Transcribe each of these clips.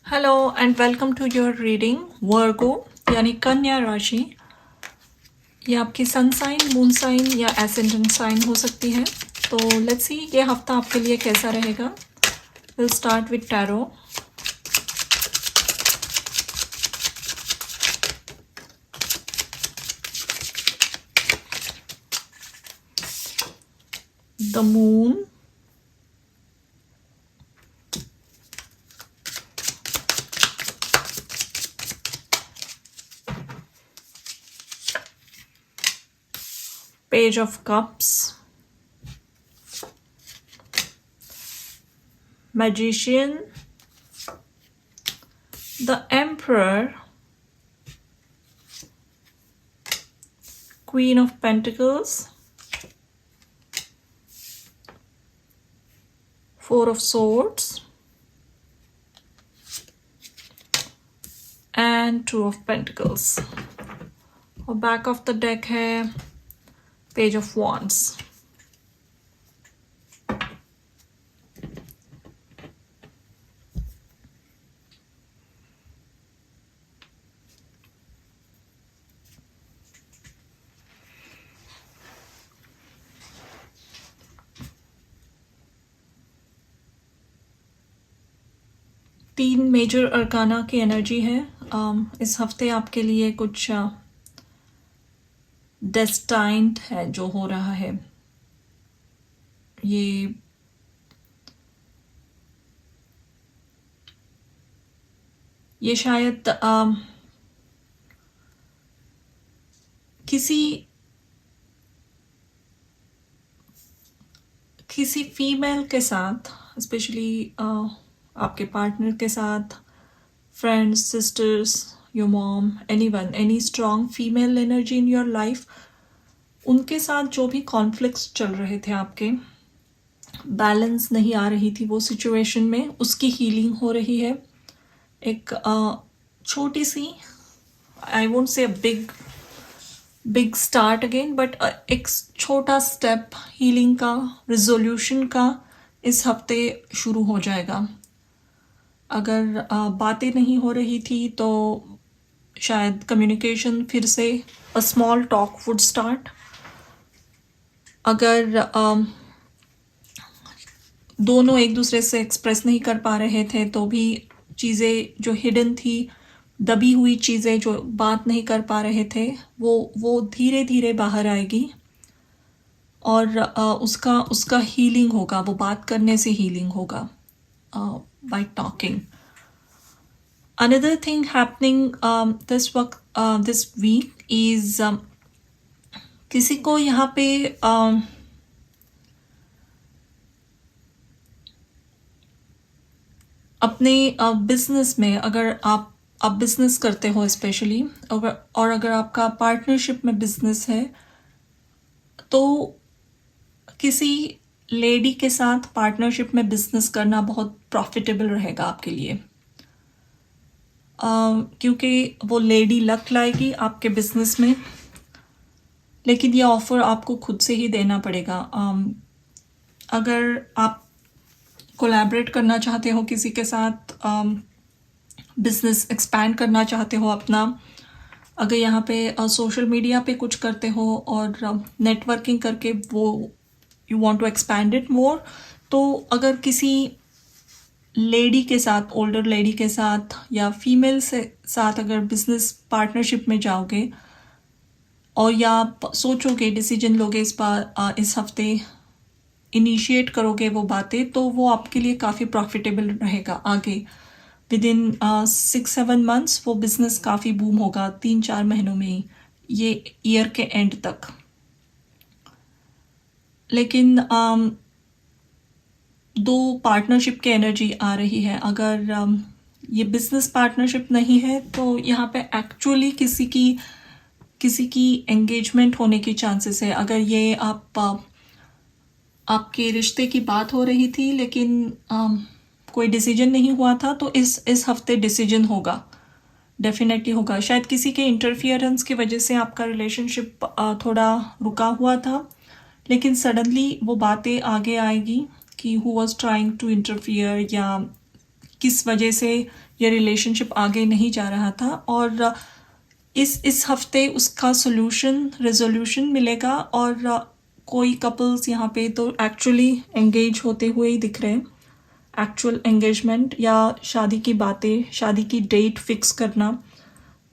Hello and welcome to your reading Virgo यानी कन्या राशि। ये आपकी सन साइन, मून साइन या एसेंडेंट साइन हो सकती है। तो लेट्स सी ये हफ्ता आपके लिए कैसा रहेगा। Will start with tarot. The moon, Page of Cups, Magician, the Emperor, Queen of Pentacles, Four of Swords and Two of Pentacles। और बैक ऑफ द डेक है page of wands. 3 major arcana की energy है। इस हफ्ते आपके लिए कुछ destined है जो हो रहा है। ये शायद किसी फीमेल के साथ, स्पेशली आपके पार्टनर के साथ, friends, sisters, your mom, anyone, any strong female energy in your life, उनके साथ जो भी कॉन्फ्लिक्ट्स चल रहे थे, आपके बैलेंस नहीं आ रही थी वो सिचुएशन में, उसकी हीलिंग हो रही है। एक छोटी सी, I won't say big start again, but एक छोटा स्टेप हीलिंग का, रिजोल्यूशन का इस हफ्ते शुरू हो जाएगा। अगर बातें नहीं हो रही थी तो शायद कम्युनिकेशन फिर से, a small talk would start. अगर दोनों एक दूसरे से एक्सप्रेस नहीं कर पा रहे थे तो भी चीज़ें जो हिडन थी, दबी हुई चीज़ें जो बात नहीं कर पा रहे थे, वो धीरे धीरे बाहर आएगी और उसका हीलिंग होगा। वो बात करने से हीलिंग होगा, by talking. Another thing happening this week is, किसी को यहाँ पे अपने बिजनेस में, अगर आप बिजनेस करते हो स्पेशली, और अगर आपका पार्टनरशिप में बिजनेस है, तो किसी लेडी के साथ पार्टनरशिप में बिजनेस करना बहुत प्रॉफिटेबल रहेगा आपके लिए, क्योंकि वो लेडी लक लाएगी आपके बिजनेस में। लेकिन ये ऑफर आपको खुद से ही देना पड़ेगा। अगर आप कोलैबोरेट करना चाहते हो किसी के साथ, बिजनेस एक्सपैंड करना चाहते हो अपना, अगर यहाँ पे सोशल मीडिया पे कुछ करते हो और नेटवर्किंग करके वो you want to expand it more, तो अगर किसी लेडी के साथ, ओल्डर लेडी के साथ या फीमेल से साथ अगर बिजनेस पार्टनरशिप में जाओगे और या आप सोचोगे, डिसीजन लोगे इस बार, इस हफ्ते इनिशिएट करोगे वो बातें, तो वो आपके लिए काफ़ी प्रॉफिटेबल रहेगा। आगे विद इन 6-7 मंथ्स वो बिजनेस काफ़ी बूम होगा, 3-4 महीनों में ही, ये ईयर के एंड तक। लेकिन दो पार्टनरशिप की एनर्जी आ रही है। अगर ये बिजनेस पार्टनरशिप नहीं है तो यहाँ पे एक्चुअली किसी की एंगेजमेंट होने की चांसेस है। अगर ये आपके रिश्ते की बात हो रही थी लेकिन कोई डिसीजन नहीं हुआ था, तो इस हफ्ते डिसीजन होगा, डेफिनेटली होगा। शायद किसी के इंटरफियरेंस की वजह से आपका रिलेशनशिप थोड़ा रुका हुआ था, लेकिन सडनली वो बातें आगे आएगी कि who was trying to interfere, या किस वजह से ये रिलेशनशिप आगे नहीं जा रहा था, और इस हफ्ते उसका रेजोल्यूशन मिलेगा, और कोई कपल्स यहाँ पे तो एक्चुअली एंगेज होते हुए ही दिख रहे हैं, एक्चुअल एंगेजमेंट या शादी की बातें, शादी की डेट फिक्स करना,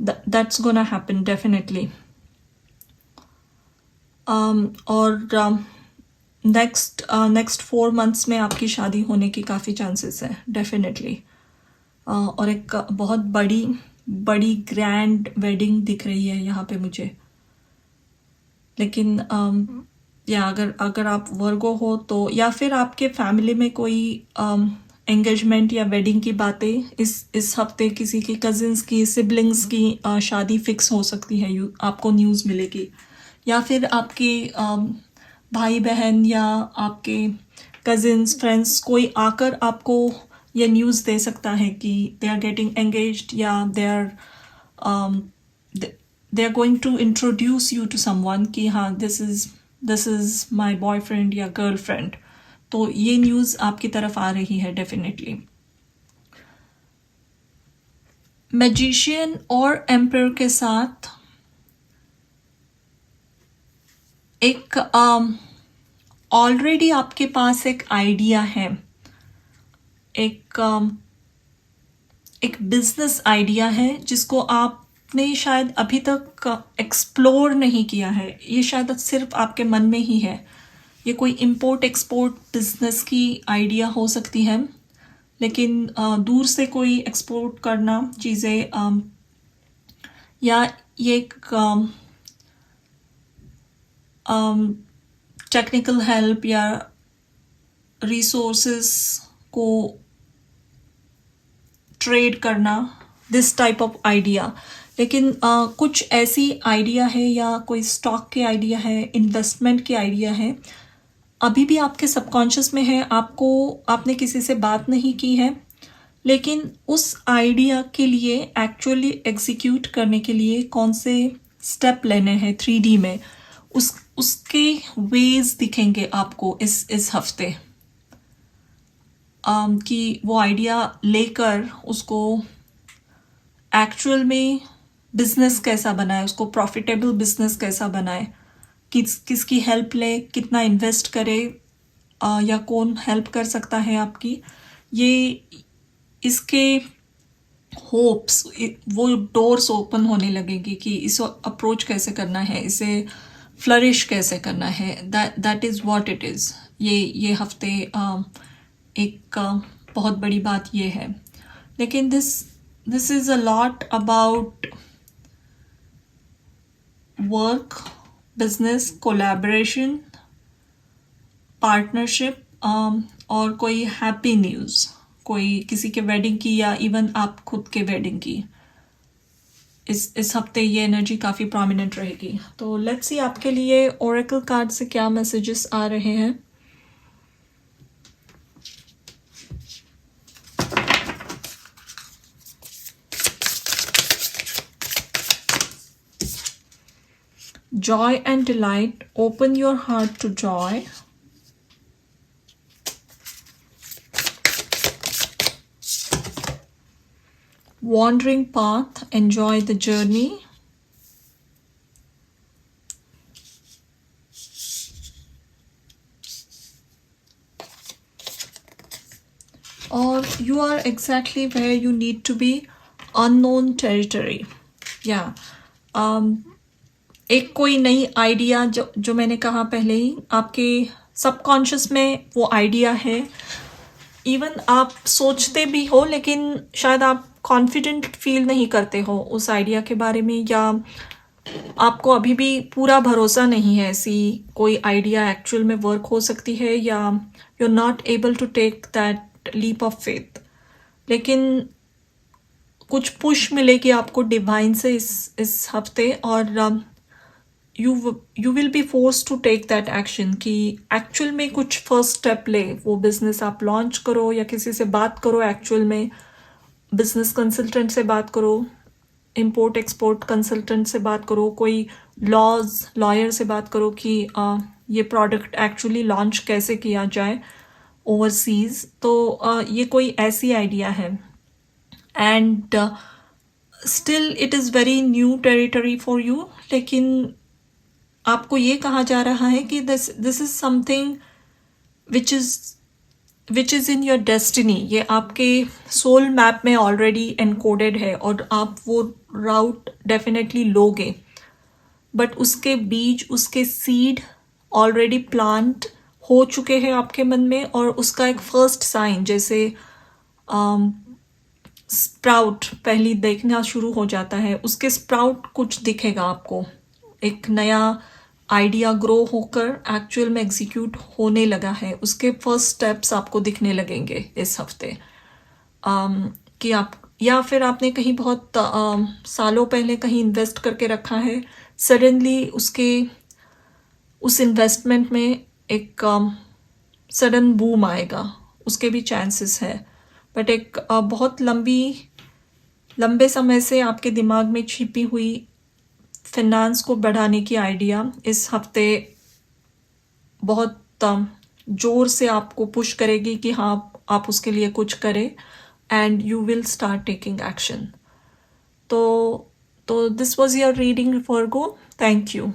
दैट्स गोना हैपन डेफिनेटली। और नेक्स्ट 4 मंथ्स में आपकी शादी होने की काफ़ी चांसेस है डेफिनेटली। और एक बहुत बड़ी ग्रैंड वेडिंग दिख रही है यहाँ पे मुझे। लेकिन या अगर आप वर्गो हो तो, या फिर आपके फैमिली में कोई एंगेजमेंट या वेडिंग की बातें इस हफ्ते किसी की कजिन्स की, सिबलिंग्स की शादी फिक्स हो सकती है, आपको न्यूज़ मिलेगी। या फिर आपके भाई बहन या आपके कजिन्स फ्रेंड्स कोई आकर आपको ये न्यूज़ दे सकता है कि दे आर गेटिंग एंगेज्ड, या they are going to introduce you to someone कि हाँ दिस इज़ माई बॉयफ्रेंड या गर्लफ्रेंड। तो ये न्यूज़ आपकी तरफ आ रही है डेफिनेटली। मैजिशियन और एम्पायर के साथ एक ऑलरेडी आपके पास एक आइडिया है, एक बिजनेस आइडिया है जिसको आपने शायद अभी तक एक्सप्लोर नहीं किया है, ये शायद सिर्फ आपके मन में ही है। ये कोई इंपोर्ट एक्सपोर्ट बिजनेस की आइडिया हो सकती है, लेकिन दूर से कोई एक्सपोर्ट करना चीज़ें, या ये एक टेक्निकल हेल्प या रिसोर्सेस को ट्रेड करना, दिस टाइप ऑफ आइडिया। लेकिन कुछ ऐसी आइडिया है या कोई स्टॉक के आइडिया है, इन्वेस्टमेंट के आइडिया है, अभी भी आपके सबकॉन्शियस में है, आपने किसी से बात नहीं की है, लेकिन उस आइडिया के लिए एक्चुअली एग्जीक्यूट करने के लिए कौन से स्टेप लेने हैं 3D में, उसके वेज दिखेंगे आपको इस हफ्ते, कि वो आइडिया लेकर उसको एक्चुअल में बिजनेस कैसा बनाए, उसको प्रॉफिटेबल बिजनेस कैसा बनाए, किसकी हेल्प ले, कितना इन्वेस्ट करे, या कौन हेल्प कर सकता है आपकी, ये इसके होप्स, वो डोर्स ओपन होने लगेंगे कि इसे अप्रोच कैसे करना है, इसे फ्लरिश कैसे करना है, that is what it is. ये हफ्ते एक बहुत बड़ी बात ये है। लेकिन this is a lot about work, business, collaboration, partnership, और कोई हैप्पी न्यूज़, कोई किसी के वेडिंग की, या इवन आप खुद के वेडिंग की। इस हफ्ते ये एनर्जी काफ़ी प्रोमिनेंट रहेगी। तो लेट्स सी आपके लिए ओरेकल कार्ड से क्या मैसेजेस आ रहे हैं। Joy and delight, open your heart to joy. Wandering path, enjoy the journey. Or you are exactly where you need to be, unknown territory. Yeah. एक कोई नई आइडिया, जो मैंने कहा पहले ही, आपके सबकॉन्शियस में वो आइडिया है, इवन आप सोचते भी हो लेकिन शायद आप कॉन्फिडेंट फील नहीं करते हो उस आइडिया के बारे में, या आपको अभी भी पूरा भरोसा नहीं है ऐसी कोई आइडिया एक्चुअल में वर्क हो सकती है, या you are not able to take that leap of faith. लेकिन कुछ पुश मिलेगी आपको डिवाइन से इस हफ्ते, और you will be force to take that action, कि एक्चुअल में कुछ फर्स्ट स्टेप ले, वो बिजनेस आप लॉन्च करो, या किसी से बात करो, एक्चुअल में बिजनेस कंसल्टेंट से बात करो, इंपोर्ट एक्सपोर्ट कंसल्टेंट से बात करो, कोई लॉयर से बात करो कि ये प्रोडक्ट एक्चुअली लॉन्च कैसे किया जाए ओवरसीज़। तो ये कोई ऐसी आइडिया है and still it is very new territory for you, लेकिन आपको ये कहा जा रहा है कि this is something which is in your destiny. ये आपके सोल मैप में ऑलरेडी एनकोडेड है और आप वो राउट डेफिनेटली लोगे, बट उसके बीज, उसके सीड ऑलरेडी प्लांट हो चुके हैं आपके मन में, और उसका एक फर्स्ट साइन जैसे स्प्राउट पहली देखना शुरू हो जाता है, उसके स्प्राउट कुछ दिखेगा आपको, एक नया आइडिया ग्रो होकर एक्चुअल में एग्जीक्यूट होने लगा है, उसके फर्स्ट स्टेप्स आपको दिखने लगेंगे इस हफ्ते। कि आप, या फिर आपने कहीं बहुत सालों पहले कहीं इन्वेस्ट करके रखा है, सडनली उस इन्वेस्टमेंट में एक सडन बूम आएगा, उसके भी चांसेस है। बट एक बहुत लंबे समय से आपके दिमाग में छिपी हुई फिनांस को बढ़ाने की आइडिया इस हफ्ते बहुत जोर से आपको पुश करेगी कि हाँ आप उसके लिए कुछ करें, and you will start taking action. तो this was your reading for go. Thank you.